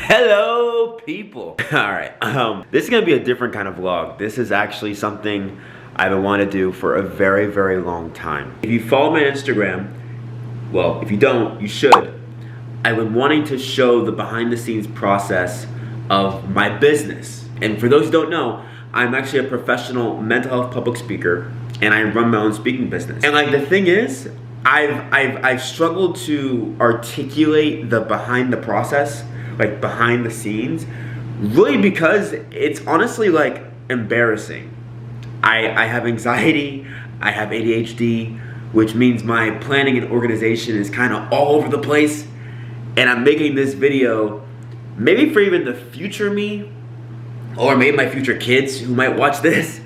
Hello, people. All right, this is gonna be a different kind of vlog. This is actually something I've been wanting to do for a very, very long time. If you follow my Instagram, well, if you don't, you should. I've been wanting to show the behind the scenes process of my business. And for those who don't know, I'm actually a professional mental health public speaker and I run my own speaking business. And like the thing is, I've struggled to articulate the behind the process, like behind the scenes, really because it's honestly like embarrassing. I have anxiety, I have ADHD, which means my planning and organization is kind of all over the place. And I'm making this video maybe for even the future me, or maybe my future kids who might watch this,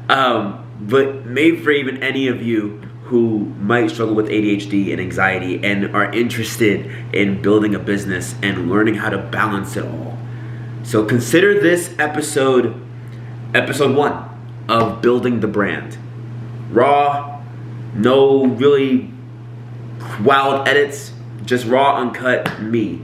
but maybe for even any of you who might struggle with ADHD and anxiety and are interested in building a business and learning how to balance it all. So consider this episode 1 of building the brand. Raw, no really wild edits, just raw, uncut me.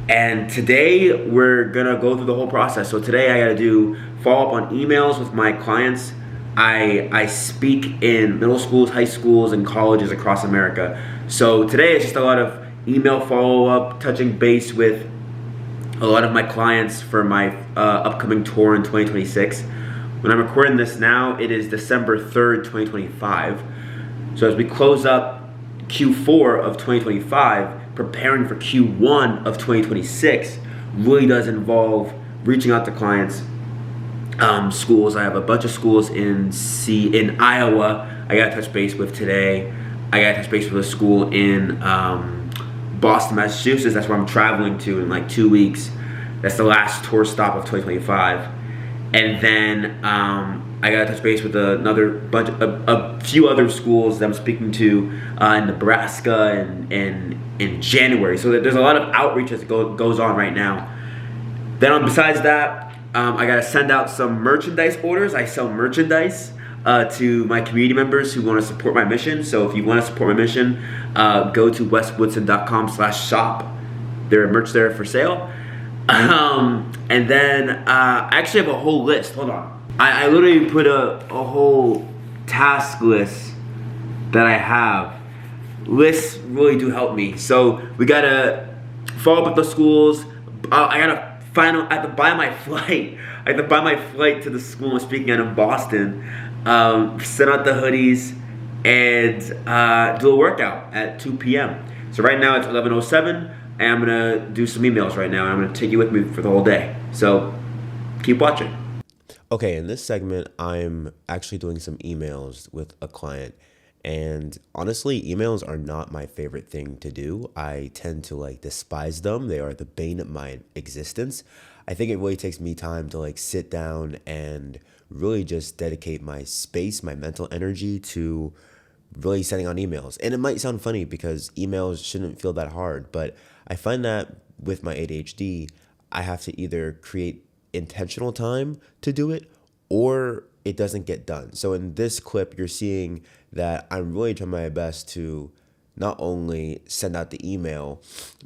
And today we're gonna go through the whole process. So today I gotta follow up on emails with my clients. I speak in middle schools, high schools, and colleges across America. So today it's just a lot of email follow-up, touching base with a lot of my clients for my upcoming tour in 2026. When I'm recording this now, it is December 3rd, 2025. So as we close up Q4 of 2025, preparing for Q1 of 2026 really does involve reaching out to clients. Schools, I have a bunch of schools in Iowa I gotta touch base with today. I gotta touch base with a school in Boston, Massachusetts. That's where I'm traveling to in like 2 weeks. That's the last tour stop of 2025. And then I gotta touch base with a few other schools that I'm speaking to in Nebraska and in January. So there's a lot of outreach that goes on right now. Then besides that, I gotta send out some merchandise orders. I sell merchandise to my community members who want to support my mission. So if you want to support my mission, go to weswoodson.com/shop. There are merch there for sale. And then I actually have a whole list. Hold on. I literally put a whole task list that I have. Lists really do help me. So we gotta follow up with the schools. I have to buy my flight. I have to buy my flight to the school I'm speaking at in Boston. Send out the hoodies and do a workout at 2 p.m. So right now it's 11:07. And I'm gonna do some emails right now, and I'm gonna take you with me for the whole day. So keep watching. Okay, in this segment, I'm actually doing some emails with a client. And honestly, emails are not my favorite thing to do. I tend to despise them. They are the bane of my existence. I think it really takes me time to sit down and really just dedicate my space, my mental energy to really sending out emails. And it might sound funny because emails shouldn't feel that hard, but I find that with my ADHD, I have to either create intentional time to do it or it doesn't get done. So in this clip, you're seeing that I'm really trying my best to not only send out the email,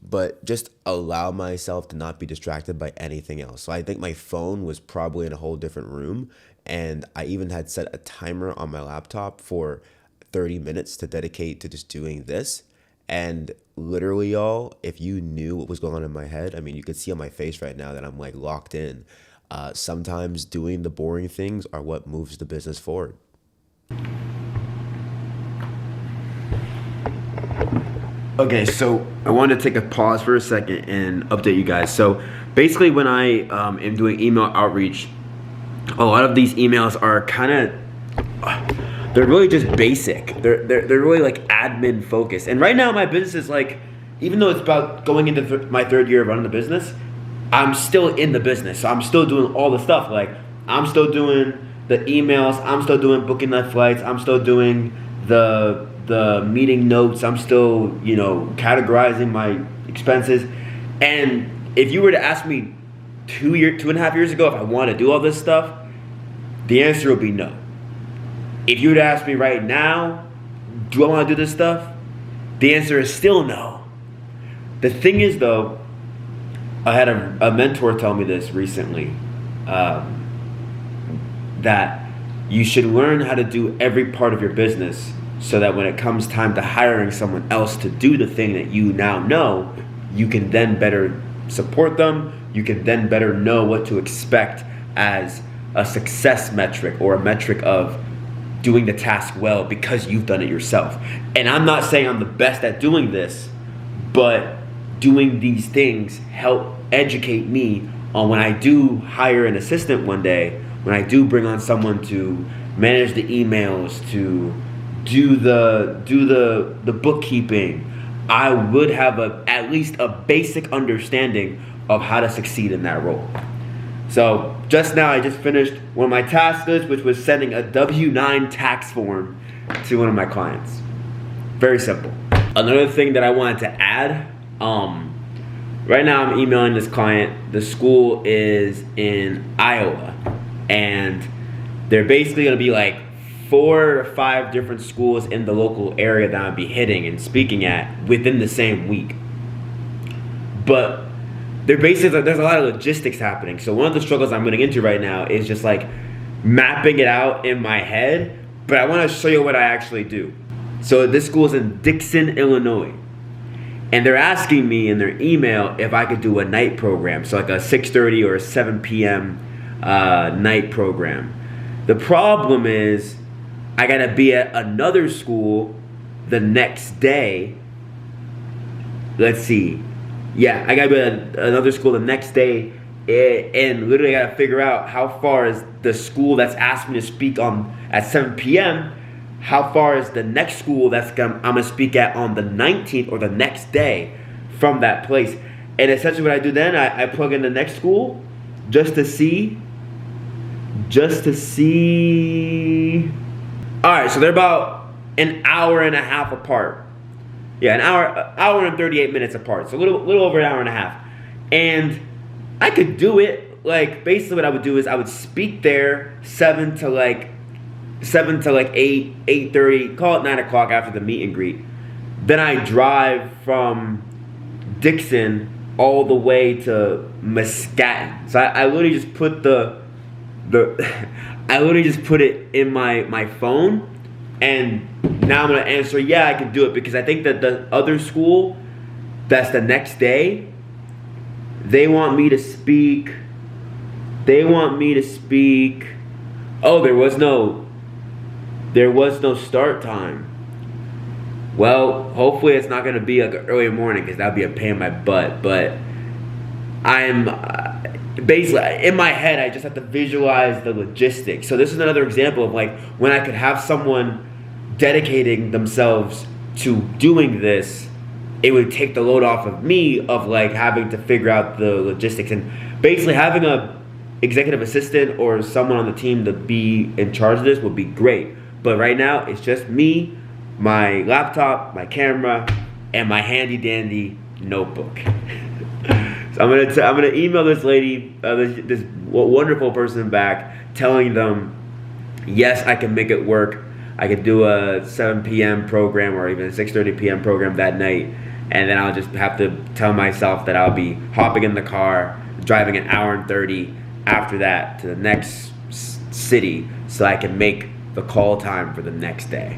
but just allow myself to not be distracted by anything else. So I think my phone was probably in a whole different room. And I even had set a timer on my laptop for 30 minutes to dedicate to just doing this. And literally, y'all, if you knew what was going on in my head, I mean, you could see on my face right now that I'm locked in. Sometimes doing the boring things are what moves the business forward. Okay, so I wanted to take a pause for a second and update you guys. So basically when I am doing email outreach, a lot of these emails are they're really just basic. They're really admin focused. And right now my business is even though it's about going into my 3rd year of running the business, I'm still in the business. So I'm still doing all the stuff. I'm still doing the emails. I'm still doing booking the flights. I'm still doing the meeting notes. I'm still, categorizing my expenses. And if you were to ask me 2.5 years ago if I want to do all this stuff, the answer would be no. If you were to ask me right now, do I want to do this stuff? The answer is still no. The thing is though, I had a mentor tell me this recently, that you should learn how to do every part of your business so that when it comes time to hiring someone else to do the thing that you now know, you can then better support them. You can then better know what to expect as a success metric, or a metric of doing the task well because you've done it yourself. And I'm not saying I'm the best at doing this, but doing these things help educate me on when I do hire an assistant one day, when I do bring on someone to manage the emails, to do the bookkeeping, I would have at least a basic understanding of how to succeed in that role. So just now I just finished one of my task lists, which was sending a W-9 tax form to one of my clients. Very simple. Another thing that I wanted to add, right now I'm emailing this client. The school is in Iowa, and they're basically going to be like 4 or 5 different schools in the local area that I'll be hitting and speaking at within the same week. But there's a lot of logistics happening. So one of the struggles I'm getting into right now is just like mapping it out in my head, but I want to show you what I actually do. So this school is in Dixon, Illinois, and they're asking me in their email if I could do a night program, so like a 6:30 or a 7 p.m. Night program. The problem is I gotta be at another school the next day. Let's see. Yeah, I gotta be at another school the next day, and literally I gotta figure out how far is the school that's asked me to speak on at 7 p.m. How far is the next school I'm gonna speak at on the 19th or the next day from that place. And essentially what I do then, I plug in the next school just to see. All right, so they're about an hour and a half apart. Yeah, an hour and 38 minutes apart. So a little over an hour and a half. And I could do it. Like, basically what I would do is I would speak there 7 to 8, 8:30, call it 9 o'clock after the meet and greet. Then I drive from Dixon all the way to Muscatine. So I literally just put I literally just put it in my phone, and now I'm gonna answer, yeah, I can do it, because I think that the other school that's the next day, they want me to speak. Oh, there was no start time. Well, hopefully it's not gonna be like early morning, because that'd be a pain in my butt. But I'm basically in my head, I just have to visualize the logistics. So this is another example of like when I could have someone dedicating themselves to doing this, it would take the load off of me of like having to figure out the logistics, and basically having a executive assistant or someone on the team to be in charge of this would be great. But right now it's just me, my laptop, my camera, and my handy dandy notebook. So I'm gonna email this lady, this wonderful person back, telling them, yes, I can make it work. I could do a 7 p.m. program or even a 6:30 p.m. program that night, and then I'll just have to tell myself that I'll be hopping in the car, driving an hour and 30 after that to the next city, so I can make the call time for the next day.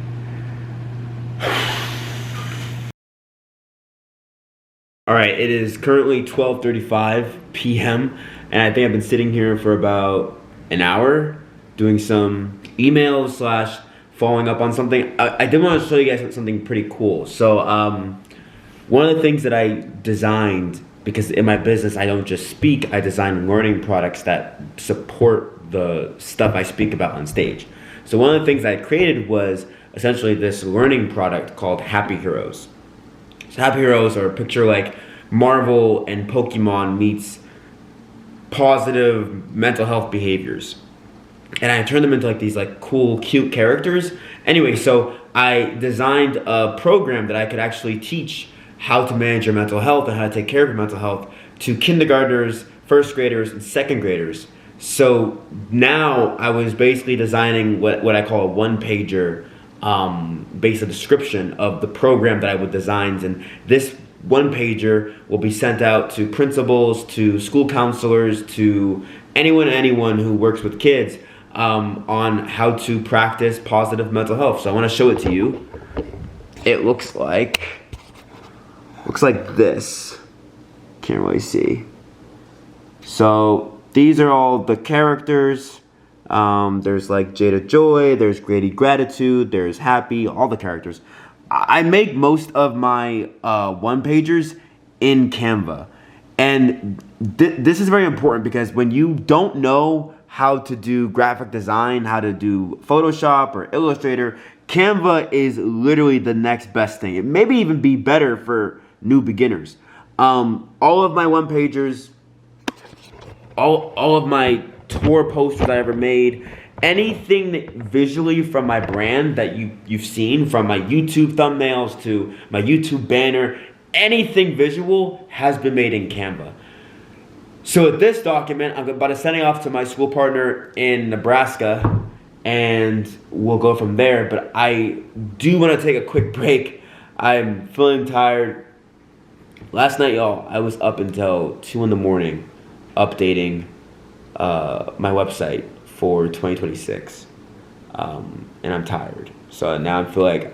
All right, it is currently 12:35 p.m. and I think I've been sitting here for about an hour doing some emails / following up on something. I did want to show you guys something pretty cool. So one of the things that I designed, because in my business I don't just speak, I design learning products that support the stuff I speak about on stage. So one of the things I created was essentially this learning product called Happy Heroes. So Happy Heroes are a picture like Marvel and Pokemon meets positive mental health behaviors. And I turned them into like these like cool, cute characters. Anyway, so I designed a program that I could actually teach how to manage your mental health and how to take care of your mental health to kindergartners, first graders, and second graders. So now I was basically designing what I call a one-pager basic description of the program that I would design. And this one pager will be sent out to principals, to school counselors, to anyone who works with kids on how to practice positive mental health. So I want to show it to you. It looks like this. Can't really see. So these are all the characters. There's like Jada Joy, there's Grady Gratitude, there's Happy, all the characters. I make most of my one-pagers in Canva. And this is very important because when you don't know how to do graphic design, how to do Photoshop or Illustrator, Canva is literally the next best thing. It may even be better for new beginners. All of my one-pagers, all of my tour posters I ever made, anything that visually from my brand that you've seen, from my YouTube thumbnails to my YouTube banner, anything visual has been made in Canva. So this document, I'm about to send it off to my school partner in Nebraska, and we'll go from there. But I do want to take a quick break. I'm feeling tired. Last night, y'all, I was up until 2 in the morning updating my website for 2026. And I'm tired. So now I feel like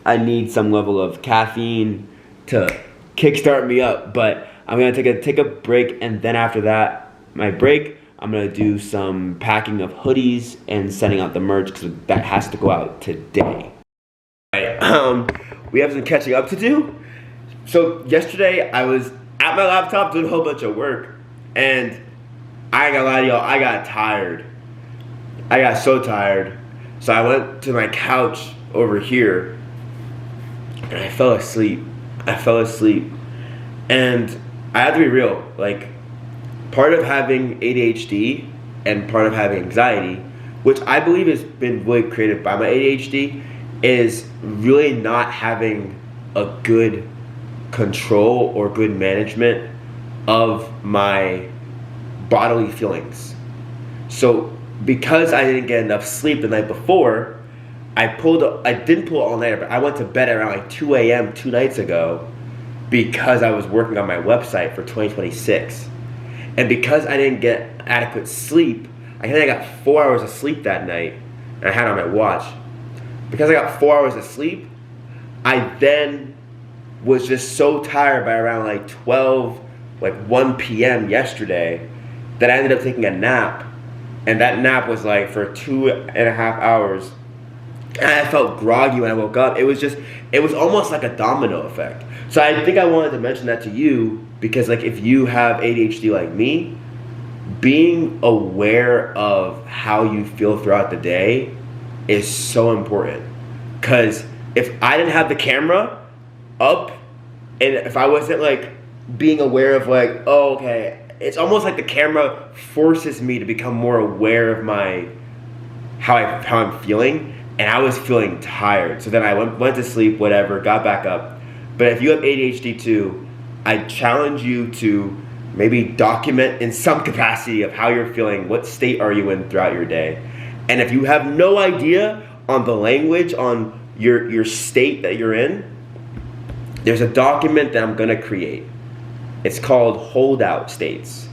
I need some level of caffeine to kickstart me up. But I'm going to take a break, and then after that, my break, I'm going to do some packing of hoodies and sending out the merch because that has to go out today. All right, we have some catching up to do. So yesterday, I was at my laptop doing a whole bunch of work, and I ain't gonna lie to y'all, I got tired. I got so tired. So I went to my couch over here, and I fell asleep. And I have to be real, like, part of having ADHD and part of having anxiety, which I believe has been really created by my ADHD, is really not having a good control or good management of my bodily feelings. So because I didn't get enough sleep the night before, I didn't pull all nighter, but I went to bed around like 2 a.m. 2 nights ago because I was working on my website for 2026. And because I didn't get adequate sleep, I think I got 4 hours of sleep that night, and I had it on my watch. Because I got 4 hours of sleep, I then was just so tired by around like 1 p.m. yesterday that I ended up taking a nap. And that nap was like for 2.5 hours. And I felt groggy when I woke up. It was almost like a domino effect. So I think I wanted to mention that to you because, like, if you have ADHD like me, being aware of how you feel throughout the day is so important. Because if I didn't have the camera up, and if I wasn't like being aware of like, oh, okay, it's almost like the camera forces me to become more aware of how I'm feeling, and I was feeling tired. So then I went to sleep, whatever, got back up. But if you have ADHD too, I challenge you to maybe document in some capacity of how you're feeling, what state are you in throughout your day. And if you have no idea on the language, on your state that you're in, there's a document that I'm gonna create. It's called holdout states.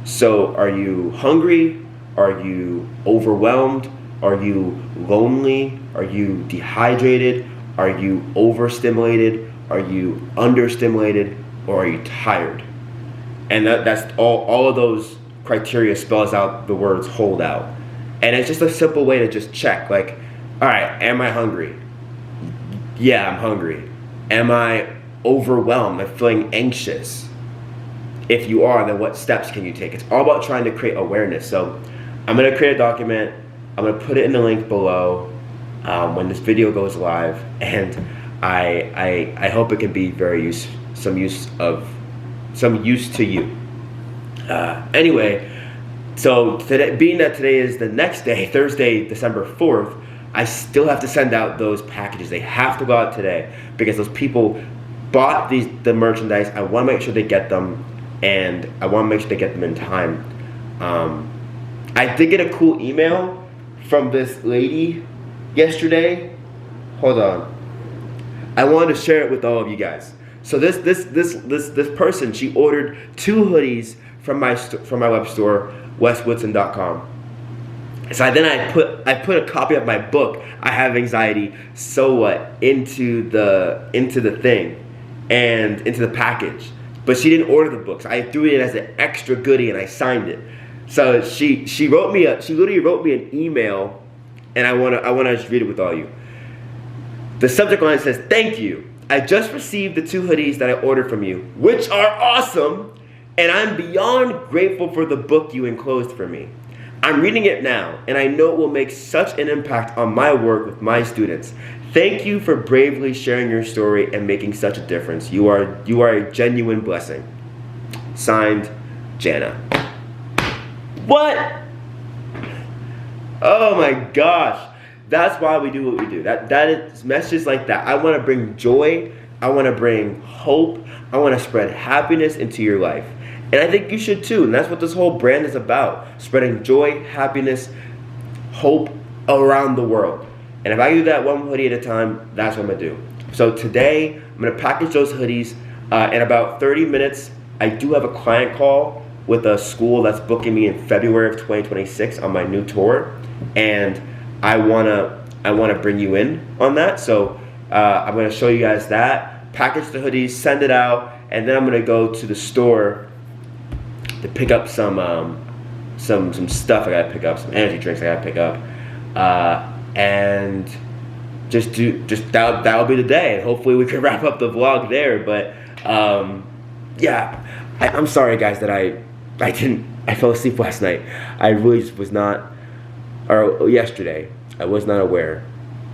So are you hungry? Are you overwhelmed? Are you lonely? Are you dehydrated? Are you overstimulated? Are you understimulated? Or are you tired? And that's all of those criteria spells out the words holdout. And it's just a simple way to just check, like, all right, am I hungry? Yeah, I'm hungry. Am I overwhelmed? Am I feeling anxious? If you are, then what steps can you take? It's all about trying to create awareness. So I'm going to create a document. I'm going to put it in the link below when this video goes live. And I hope it can be some use to you. Anyway, so today, being that today is the next day, Thursday, December 4th, I still have to send out those packages. They have to go out today because those people bought the merchandise. I want to make sure they get them, and I want to make sure they get them in time. I did get a cool email from this lady yesterday. Hold on. I wanted to share it with all of you guys. So this person, she ordered 2 hoodies from my web store, westwoodson.com. So I put a copy of my book, I Have Anxiety, So What, into the thing and into the package. But she didn't order the books. I threw it as an extra goodie and I signed it. So she literally wrote me an email, and I wanna just read it with all you. The subject line says, "Thank you. I just received the 2 hoodies that I ordered from you, which are awesome, and I'm beyond grateful for the book you enclosed for me. I'm reading it now, and I know it will make such an impact on my work with my students. Thank you for bravely sharing your story and making such a difference. You are a genuine blessing. Signed, Jana." What? Oh my gosh. That's why we do what we do. That is messages like that. I want to bring joy. I want to bring hope. I want to spread happiness into your life. And I think you should too. And that's what this whole brand is about. Spreading joy, happiness, hope around the world. And if I do that one hoodie at a time, that's what I'm going to do. So today, I'm going to package those hoodies. In about 30 minutes, I do have a client call with a school that's booking me in February of 2026 on my new tour. And I wanna bring you in on that. So I'm going to show you guys that. Package the hoodies, send it out. And then I'm going to go to the store to pick up some stuff I gotta pick up, some energy drinks I gotta pick up, and that'll be the day. And hopefully we can wrap up the vlog there. But yeah, I'm sorry guys that I fell asleep last night. I really just was not, or yesterday I was not aware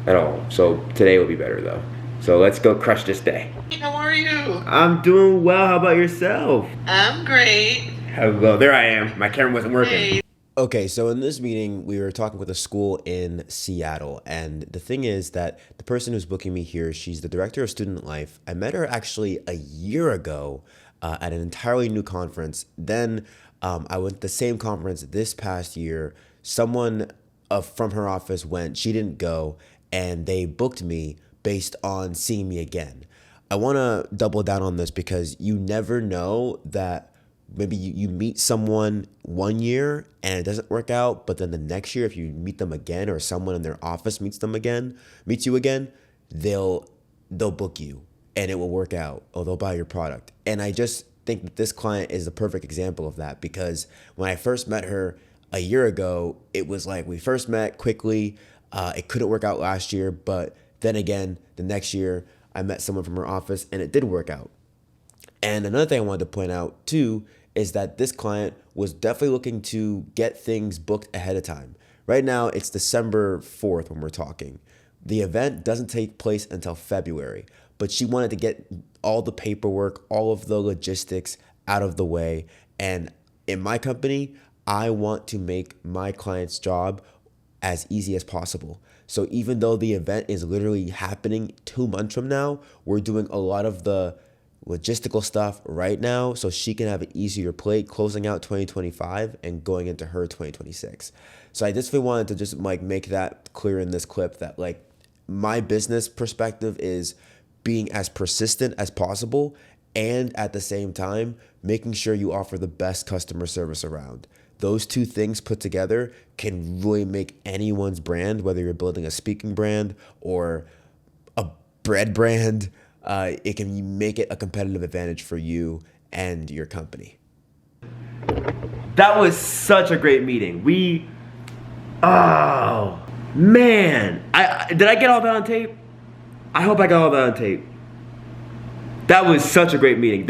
at all. So today will be better though. So let's go crush this day. How are you? I'm doing well. How about yourself? I'm great. Hello, there I am. My camera wasn't working. Hey. Okay, so in this meeting, we were talking with a school in Seattle, and the thing is that the person who's booking me here, she's the director of student life. I met her actually a year ago at an entirely new conference. Then I went to the same conference this past year. Someone from her office went, she didn't go, and they booked me based on seeing me again. I want to double down on this because you never know that maybe you meet someone one year and it doesn't work out, but then the next year if you meet them again or someone in their office meets you again, they'll book you and it will work out, or they'll buy your product. And I just think that this client is the perfect example of that, because when I first met her a year ago, it was like we first met quickly. It couldn't work out last year, but then again, the next year I met someone from her office and it did work out. And another thing I wanted to point out too is that this client was definitely looking to get things booked ahead of time. Right now, it's December 4th when we're talking. The event doesn't take place until February, but she wanted to get all the paperwork, all of the logistics out of the way. And in my company, I want to make my client's job as easy as possible. So even though the event is literally happening 2 months from now, we're doing a lot of the logistical stuff right now so she can have an easier plate closing out 2025 and going into her 2026. So I just really wanted to just like make that clear in this clip that like my business perspective is being as persistent as possible and at the same time making sure you offer the best customer service around. Those two things put together can really make anyone's brand, whether you're building a speaking brand or a bread brand, it can make it a competitive advantage for you and your company. That was such a great meeting. Oh man, did I get all that on tape? I hope I got all that on tape. That was such a great meeting.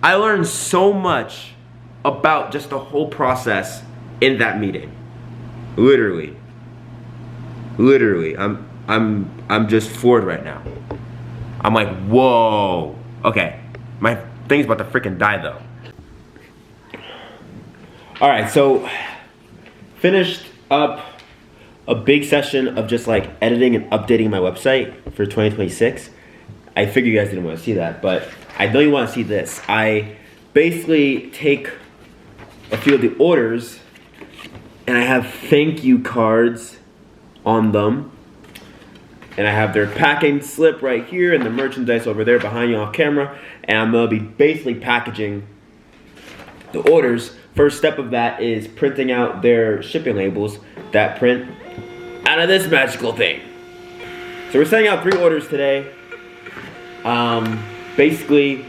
I learned so much about just the whole process in that meeting. Literally, I'm just floored right now. I'm like, whoa. Okay, my thing's about to freaking die though. All right, so finished up a big session of just like editing and updating my website for 2026. I figured you guys didn't want to see that, but I know you want to see this. I basically take a few of the orders and I have thank you cards on them. and I have their packing slip right here and the merchandise over there behind you off camera, and I'm gonna be basically packaging the orders. First step of that is printing out their shipping labels that print out of this magical thing. So we're sending out 3 orders today. Basically,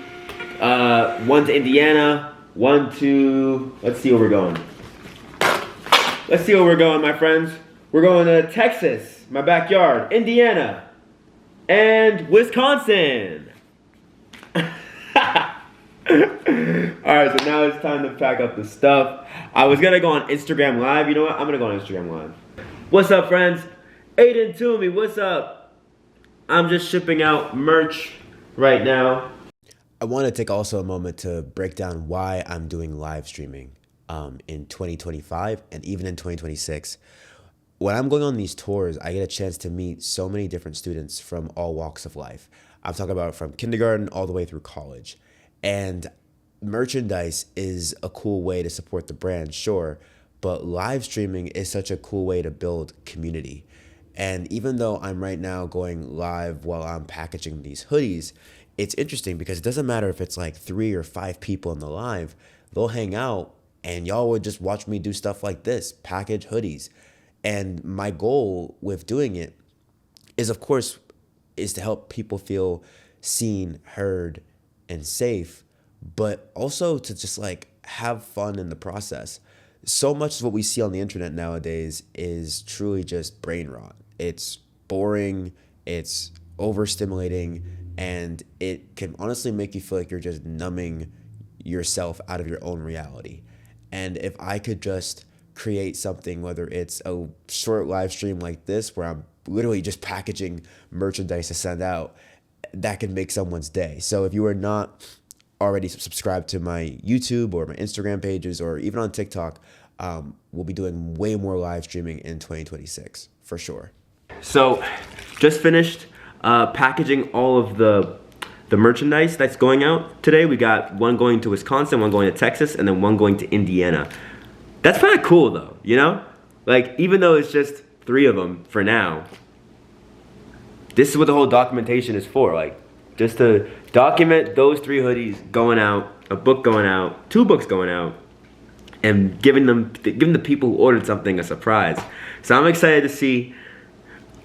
one to Indiana, one to, let's see where we're going. Let's see where we're going, my friends. We're going to Texas, my backyard, Indiana, and Wisconsin. Alright, so now it's time to pack up the stuff. I was gonna go on Instagram Live. You know what? I'm gonna go on Instagram Live. What's up, friends? Aiden Toomey, what's up? I'm just shipping out merch right now. I want to take also a moment to break down why I'm doing live streaming in 2025 and even in 2026. When I'm going on these tours, I get a chance to meet so many different students from all walks of life. I'm talking about from kindergarten all the way through college. And merchandise is a cool way to support the brand, sure, but live streaming is such a cool way to build community. And even though I'm right now going live while I'm packaging these hoodies, it's interesting because it doesn't matter if it's like 3 or 5 people in the live, they'll hang out and y'all would just watch me do stuff like this, package hoodies. And my goal with doing it is, of course, is to help people feel seen, heard, and safe, but also to just like have fun in the process. So much of what we see on the internet nowadays is truly just brain rot. It's boring, it's overstimulating, and it can honestly make you feel like you're just numbing yourself out of your own reality. And if I could just create something, whether it's a short live stream like this where I'm literally just packaging merchandise to send out, that can make someone's day. So if you are not already subscribed to my YouTube or my Instagram pages or even on TikTok, we'll be doing way more live streaming in 2026 for sure. So just finished packaging all of the merchandise that's going out today. We got one going to Wisconsin, one going to Texas, and then one going to Indiana. That's kind of cool though, you know? Like, even though it's just 3 of them for now, this is what the whole documentation is for. Like, just to document those 3 hoodies going out, a book going out, 2 books going out, and giving the people who ordered something a surprise. So I'm excited to see,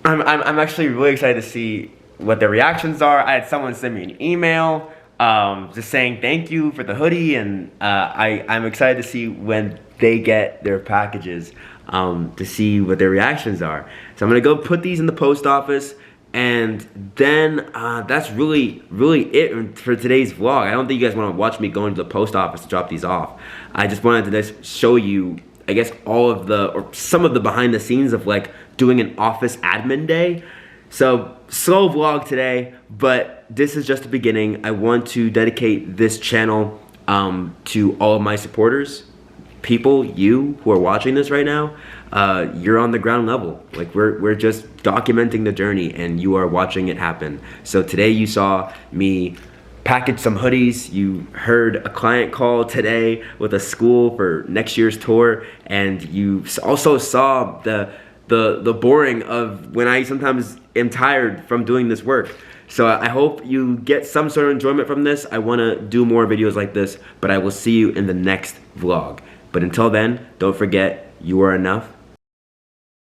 I'm actually really excited to see what the reactions are. I had someone send me an email just saying thank you for the hoodie, and I'm excited to see when they get their packages, to see what their reactions are. So I'm gonna go put these in the post office, and then that's really it for today's vlog. I don't think you guys want to watch me going to the post office to drop these off. I just wanted to just show you, I guess, all of the, or some of the behind the scenes of like doing an office admin day. So slow vlog today, but this is just the beginning. I want to dedicate this channel to all of my supporters, people, you who are watching this right now. You're on the ground level. Like, we're just documenting the journey, and you are watching it happen. So today you saw me package some hoodies. You heard a client call today with a school for next year's tour, and you also saw the boring of when I sometimes am tired from doing this work. So I hope you get some sort of enjoyment from this. I want to do more videos like this, but I will see you in the next vlog. But until then, don't forget, you are enough.